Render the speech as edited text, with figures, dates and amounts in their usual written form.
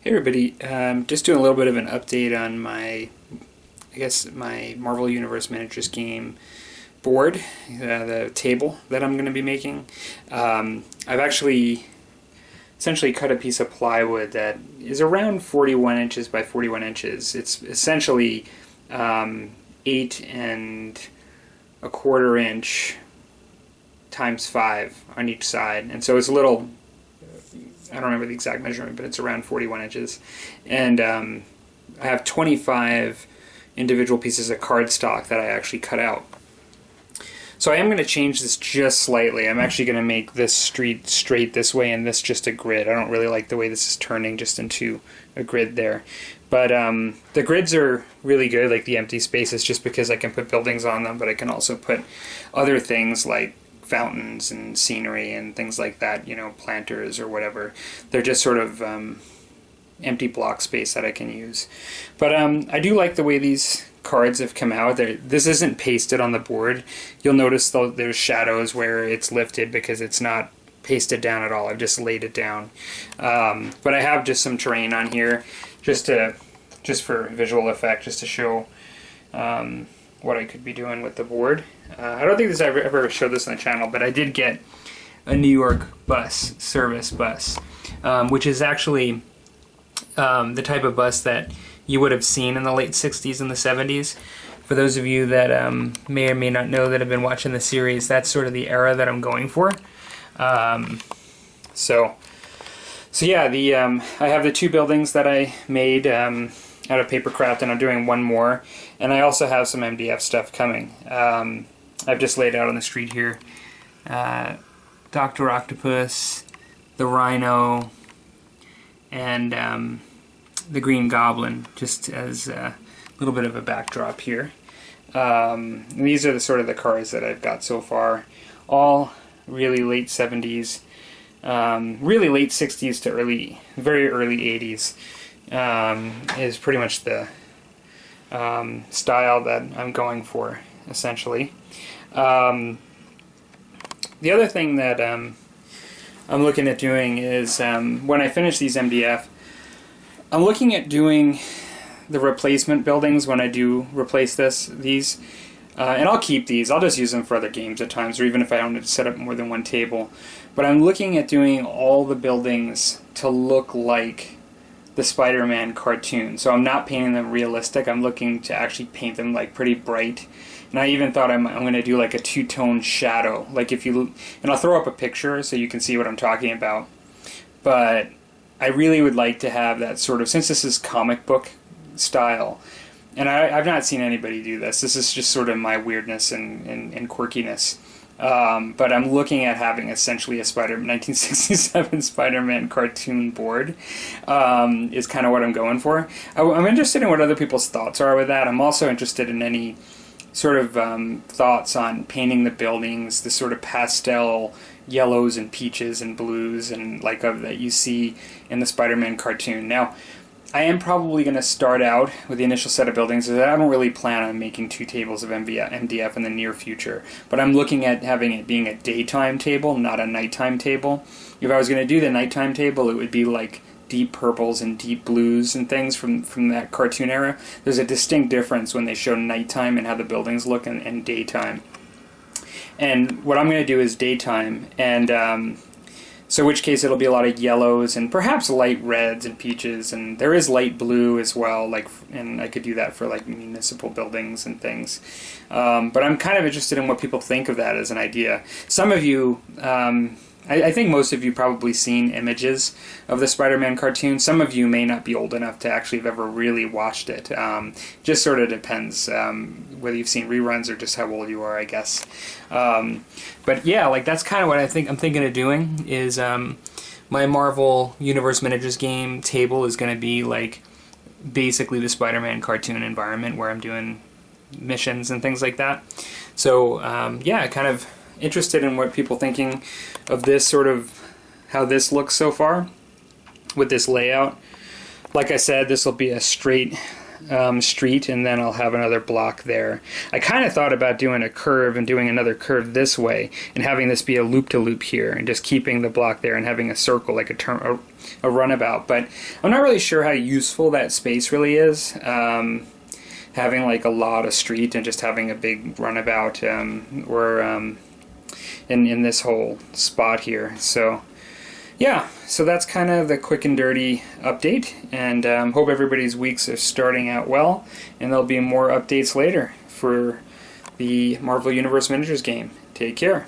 Hey everybody, just doing a little bit of an update on my Marvel Universe Miniatures game board, the table that I'm going to be making. I've actually essentially cut a piece of plywood that is around 41 inches by 41 inches. It's essentially 8¼ inch times 5 on each side, and so it's a little, I don't remember the exact measurement, but it's around 41 inches. And I have 25 individual pieces of cardstock that I actually cut out. So I am going to change this just slightly. I'm actually going to make this street straight this way and this just a grid. I don't really like the way this is turning just into a grid there. But the grids are really good, like the empty spaces, just because I can put buildings on them, but I can also put other things like fountains and scenery and things like that, you know, planters or whatever. They're just sort of empty block space that I can use. But I do like the way these cards have come out. This isn't pasted on the board. You'll notice though there's shadows where it's lifted because it's not pasted down at all. I've just laid it down. But I have just some terrain on here just for visual effect, just to show what I could be doing with the board. I don't think I've ever showed this on the channel, but I did get a New York service bus, which is actually the type of bus that you would have seen in the late 60s and the 70s. For those of you that may or may not know that have been watching the series, that's sort of the era that I'm going for. So yeah, I have the two buildings that I made out of papercraft, and I'm doing one more, and I also have some MDF stuff coming. I've just laid out on the street here Dr. Octopus, the Rhino, and the Green Goblin, just as a little bit of a backdrop here. These are the sort of the cards that I've got so far, all really late 70s, really late 60s to very early 80s. Is pretty much the style that I'm going for, essentially. The other thing that I'm looking at doing is when I finish these MDF, I'm looking at doing the replacement buildings when I do replace these. And I'll keep these. I'll just use them for other games at times, or even if I don't have to set up more than one table. But I'm looking at doing all the buildings to look like the Spider-Man cartoon. So I'm not painting them realistic. I'm looking to actually paint them like pretty bright. And I even thought I'm going to do like a two-tone shadow. Like and I'll throw up a picture so you can see what I'm talking about. But I really would like to have that sort of, since this is comic book style, and I've not seen anybody do this. This is just sort of my weirdness and quirkiness. But I'm looking at having essentially a 1967 Spider-Man cartoon board is kind of what I'm going for. I'm interested in what other people's thoughts are with that. I'm also interested in any sort of thoughts on painting the buildings, the sort of pastel yellows and peaches and blues and that you see in the Spider-Man cartoon. Now, I am probably going to start out with the initial set of buildings. I don't really plan on making 2 tables of MDF in the near future, but I'm looking at having it being a daytime table, not a nighttime table. If I was going to do the nighttime table, it would be like deep purples and deep blues and things from that cartoon era. There's a distinct difference when they show nighttime and how the buildings look and daytime. And what I'm going to do is daytime, and so in which case it'll be a lot of yellows and perhaps light reds and peaches, and there is light blue as well, and I could do that for like municipal buildings and things. But I'm kind of interested in what people think of that as an idea. Some of you I think most of you probably seen images of the Spider-Man cartoon. Some of you may not be old enough to actually have ever really watched it. Just sort of depends whether you've seen reruns or just how old you are, I guess. But yeah, like that's kind of what I'm thinking of doing is my Marvel Universe Miniatures game table is going to be like basically the Spider-Man cartoon environment where I'm doing missions and things like that. So yeah, kind of interested in what people thinking of this, sort of how this looks so far with this layout. Like I said, this will be a straight street, and then I'll have another block there. I kind of thought about doing a curve and doing another curve this way and having this be a loop-to-loop here and just keeping the block there and having a circle like a runabout, but I'm not really sure how useful that space really is. Having like a lot of street and just having a big runabout or in this whole spot here. So yeah, so that's kind of the quick and dirty update, and hope everybody's weeks are starting out well, and there'll be more updates later for the Marvel Universe Miniatures game. Take care.